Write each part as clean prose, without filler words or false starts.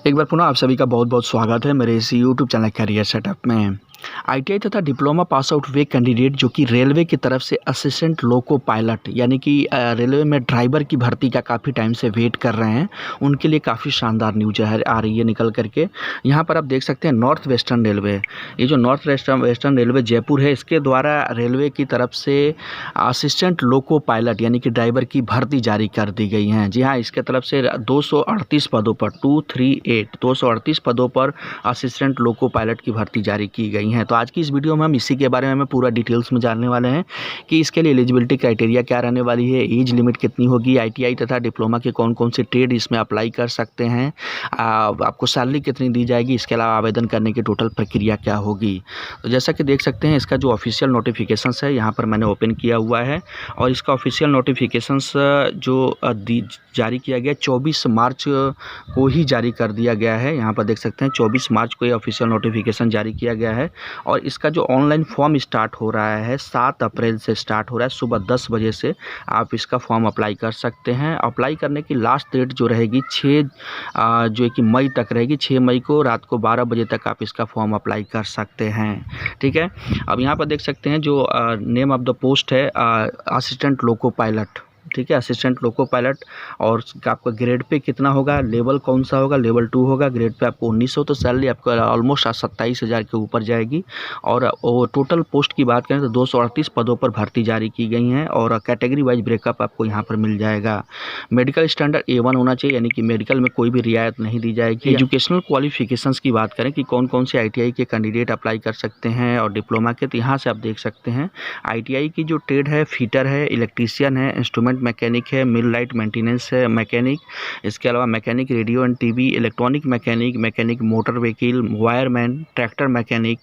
एक बार पुनः आप सभी का बहुत-बहुत स्वागत है मेरे इस यूट्यूब चैनल करियर सेटअप में। आईटीआई तथा diploma pass out way candidate जो कि रेलवे की तरफ से असिस्टेंट लोको पायलट यानी कि रेलवे में ड्राइवर की भर्ती का काफ़ी टाइम से वेट कर रहे हैं, उनके लिए काफ़ी शानदार न्यूज़ आ रही है निकल कर के। यहाँ पर आप देख सकते हैं नॉर्थ वेस्टर्न रेलवे, ये जो नॉर्थ वेस्टर्न रेलवे जयपुर है, इसके द्वारा रेलवे की तरफ से असिस्टेंट लोको पायलट यानी कि ड्राइवर की भर्ती जारी कर दी गई हैं। जी हाँ, इसके तरफ से 238 पदों पर 238 पदों पर असिस्टेंट लोको पायलट की भर्ती जारी की गई हैं। तो आज की इस वीडियो में हम इसी के बारे में पूरा डिटेल्स में जानने वाले हैं कि इसके लिए एलिजिबिलिटी क्राइटेरिया क्या रहने वाली है, एज लिमिट कितनी होगी, आईटीआई तथा डिप्लोमा के कौन कौन से ट्रेड इसमें अप्लाई कर सकते हैं, आपको सैलरी कितनी दी जाएगी, इसके अलावा आवेदन करने की टोटल प्रक्रिया क्या होगी। तो जैसा कि देख सकते हैं इसका जो ऑफिशियल नोटिफिकेशंस है यहाँ पर मैंने ओपन किया हुआ है और इसका ऑफिशियल नोटिफिकेशंस जो जारी किया गया 24 मार्च को ही जारी कर दिया गया है। यहाँ पर देख सकते हैं 24 मार्च को ये ऑफिशियल नोटिफिकेशन जारी किया गया है और इसका जो ऑनलाइन फॉर्म स्टार्ट हो रहा है 7 अप्रैल से स्टार्ट हो रहा है। सुबह 10 बजे से आप इसका फॉर्म अप्लाई कर सकते हैं। अप्लाई करने की लास्ट डेट जो रहेगी 6 जो है कि मई तक रहेगी। 6 मई को रात को 12 बजे तक आप इसका फॉर्म अप्लाई कर सकते हैं। ठीक है, अब यहाँ पर देख सकते हैं जो नेम ऑफ द पोस्ट है असिस्टेंट लोको पायलट। ठीक है, असिस्टेंट लोको पायलट और आपका ग्रेड पे कितना होगा, लेवल कौन सा होगा, लेवल 2 होगा। ग्रेड पे आपको 1900, तो सैलरी आपको ऑलमोस्ट 27,000 के ऊपर जाएगी। और टोटल पोस्ट की बात करें तो 238 पदों पर भर्ती जारी की गई हैं और कैटेगरी वाइज ब्रेकअप आपको यहाँ पर मिल जाएगा। मेडिकल स्टैंडर्ड A1 होना चाहिए, यानी कि मेडिकल में कोई भी रियायत नहीं दी जाएगी। एजुकेशनल क्वालिफिकेशंस की बात करें कि कौन कौन से आईटीआई के कैंडिडेट अप्लाई कर सकते हैं और डिप्लोमा के, तो यहाँ से आप देख सकते हैं आईटीआई की जो ट्रेड है फिटर है, इलेक्ट्रीशियन है, इंस्ट्रूमेंट मैकेनिक है, मिल लाइट मेंटेनेंस है मैकेनिक, इसके अलावा mechanic radio and TV, electronic mechanic, mechanic motor vehicle, wireman, tractor mechanic,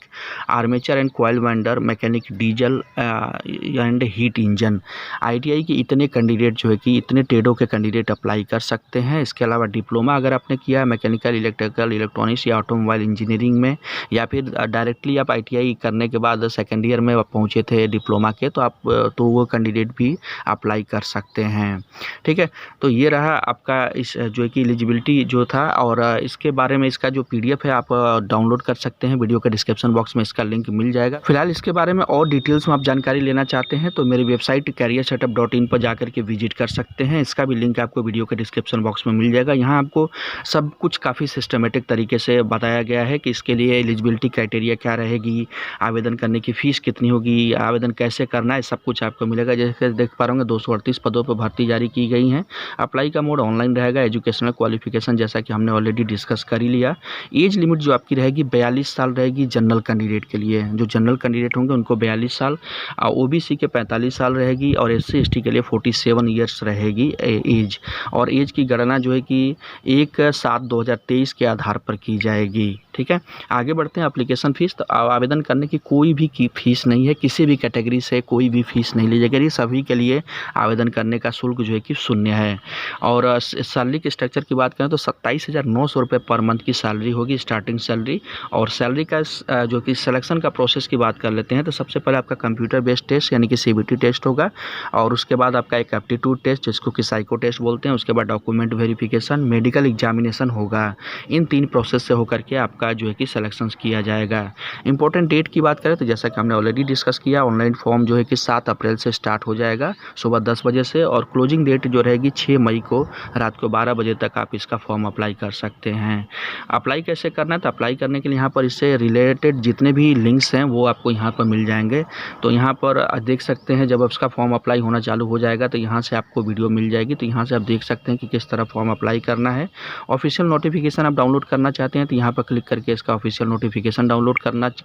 armature and coil vendor, mechanic diesel and heat engine. ITI के इतने कैंडिडेट जो है कि इतने ट्रेडों के कैंडिडेट अप्लाई कर सकते हैं। इसके अलावा डिप्लोमा अगर आपने किया है मैकेनिकल, इलेक्ट्रिकल, इलेक्ट्रॉनिक्स या ऑटोमोबाइल इंजीनियरिंग में, या फिर डायरेक्टली आप आईटीआई करने के बाद सेकेंड ईयर में पहुँचे थे डिप्लोमा के, तो वो कैंडिडेट भी अप्लाई कर सकते हैं। ठीक है, तो ये रहा आपका इस जो है कि एलिजिबिलिटी जो था और इसके बारे में इसका जो पीडीएफ है आप डाउनलोड कर सकते हैं। वीडियो के डिस्क्रिप्शन बॉक्स में इसका लिंक मिल जाएगा। फिलहाल इसके बारे में और डिटेल्स में आप जानकारी लेना चाहते हैं तो मेरी वेबसाइट careersetup.in पर जाकर के विजिट कर सकते हैं। इसका भी लिंक आपको वीडियो के डिस्क्रिप्शन बॉक्स में मिल जाएगा। यहाँ आपको सब कुछ काफ़ी सिस्टमेटिक तरीके से बताया गया है कि इसके लिए एलिजिबिलिटी क्राइटेरिया क्या रहेगी, आवेदन करने की फ़ीस कितनी होगी, आवेदन कैसे करना है, सब कुछ आपको मिलेगा। जैसे देख पा रहे होंगे 238 पदों पर भर्ती जारी की गई हैं। अप्लाई का मोड ऑनलाइन रहेगा। एजुकेशनल क्वालिफिकेशन जैसा कि हमने ऑलरेडी डिस्कस कर ही लिया। एज लिमिट जो आपकी रहेगी 42 साल रहेगी जनरल कैंडिडेट के लिए। जो जनरल कैंडिडेट होंगे उनको 42 साल, ओबीसी के 45 साल रहेगी और एससी एसटी के लिए 47 ईयर्स रहेगी एज। और एज की गणना जो है कि 1/7/2023 के आधार पर की जाएगी। ठीक है, आगे बढ़ते हैं। एप्लीकेशन फ़ीस, तो आवेदन करने की कोई भी फ़ीस नहीं है, किसी भी कैटेगरी से कोई भी फ़ीस नहीं ली जाएगी। सभी के लिए आवेदन करने का शुल्क जो है कि शून्य है। और सैलरी के स्ट्रक्चर की बात करें तो 27,900 रुपये पर मंथ की सैलरी होगी, स्टार्टिंग सैलरी। और सैलरी का जो कि सिलेक्शन का प्रोसेस की बात कर लेते हैं तो सबसे पहले आपका कंप्यूटर बेस्ड टेस्ट यानी कि सीबीटी टेस्ट होगा और उसके बाद आपका एक एप्टीट्यूड टेस्ट जिसको कि साइको टेस्ट बोलते हैं, उसके बाद डॉक्यूमेंट वेरिफिकेशन, मेडिकल एग्जामिनेशन होगा। इन 3 प्रोसेस से होकर के आपका जो है कि सिलेक्शन किया जाएगा। इंपॉर्टेंट डेट की बात करें तो जैसा कि हमने ऑलरेडी डिस्कस किया, ऑनलाइन फॉर्म जो है कि 7 अप्रैल से स्टार्ट हो जाएगा सुबह 10 बजे से और क्लोजिंग डेट जो रहेगी 6 मई को रात को 12 बजे तक आप इसका फॉर्म अप्लाई कर सकते हैं। अप्लाई कैसे करना है, तो अप्लाई करने के लिए यहाँ पर इससे रिलेटेड जितने भी लिंक्स हैं वो आपको यहाँ पर मिल जाएंगे। तो यहाँ पर देख सकते हैं जब इसका फॉर्म अप्लाई होना चालू हो जाएगा तो यहाँ से आपको वीडियो मिल जाएगी। तो यहाँ से आप देख सकते हैं कि किस तरह फॉर्म अप्लाई करना है। ऑफिशियल नोटिफिकेशन आप डाउनलोड करना चाहते हैं तो यहाँ पर क्लिक करके इसका ऑफिशियल नोटिफिकेशन डाउनलोड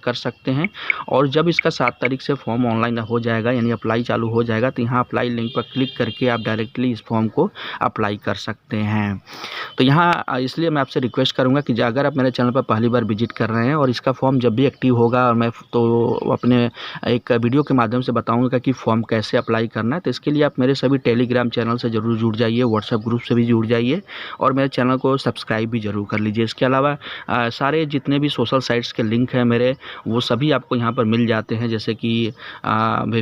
कर सकते हैं। और जब इसका 7 तारीख से फॉर्म ऑनलाइन हो जाएगा यानी अप्लाई चालू हो जाएगा तो यहाँ अप्लाई लिंक पर क्लिक करके आप डायरेक्टली इस फॉर्म को अप्लाई कर सकते हैं। तो यहाँ इसलिए मैं आपसे रिक्वेस्ट करूँगा कि अगर आप मेरे चैनल पर पहली बार विजिट कर रहे हैं और इसका फॉर्म जब भी एक्टिव होगा और मैं तो अपने एक वीडियो के माध्यम से बताऊँगा कि फॉर्म कैसे अप्लाई करना है, तो इसके लिए आप मेरे सभी टेलीग्राम चैनल से ज़रूर जुड़ जाइए, व्हाट्सएप ग्रुप से भी जुड़ जाइए और मेरे चैनल को सब्सक्राइब भी ज़रूर कर लीजिए। इसके अलावा सारे सारे जितने भी सोशल साइट्स के लिंक हैं मेरे, वो सभी आपको यहाँ पर मिल जाते हैं, जैसे कि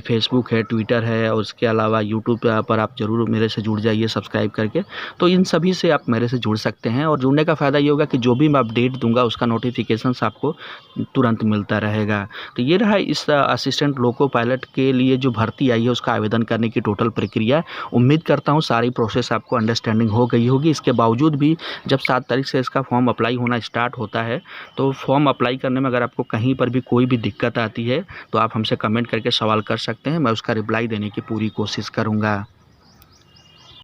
फेसबुक है, ट्विटर है, और उसके अलावा यूट्यूब पर आप ज़रूर मेरे से जुड़ जाइए सब्सक्राइब करके। तो इन सभी से आप मेरे से जुड़ सकते हैं, और जुड़ने का फ़ायदा ये होगा कि जो भी मैं अपडेट दूंगा उसका नोटिफिकेशंस आपको तुरंत मिलता रहेगा। तो ये रहा इस असिस्टेंट लोको पायलट के लिए जो भर्ती आई है उसका आवेदन करने की टोटल प्रक्रिया। उम्मीद करता हूँ सारी प्रोसेस आपको अंडरस्टैंडिंग हो गई होगी। इसके बावजूद भी जब 7 तारीख से इसका फॉर्म अप्लाई होना स्टार्ट होता है, तो फॉर्म अप्लाई करने में अगर आपको कहीं पर भी कोई भी दिक्कत आती है तो आप हमसे कमेंट करके सवाल कर सकते हैं, मैं उसका रिप्लाई देने की पूरी कोशिश करूँगा।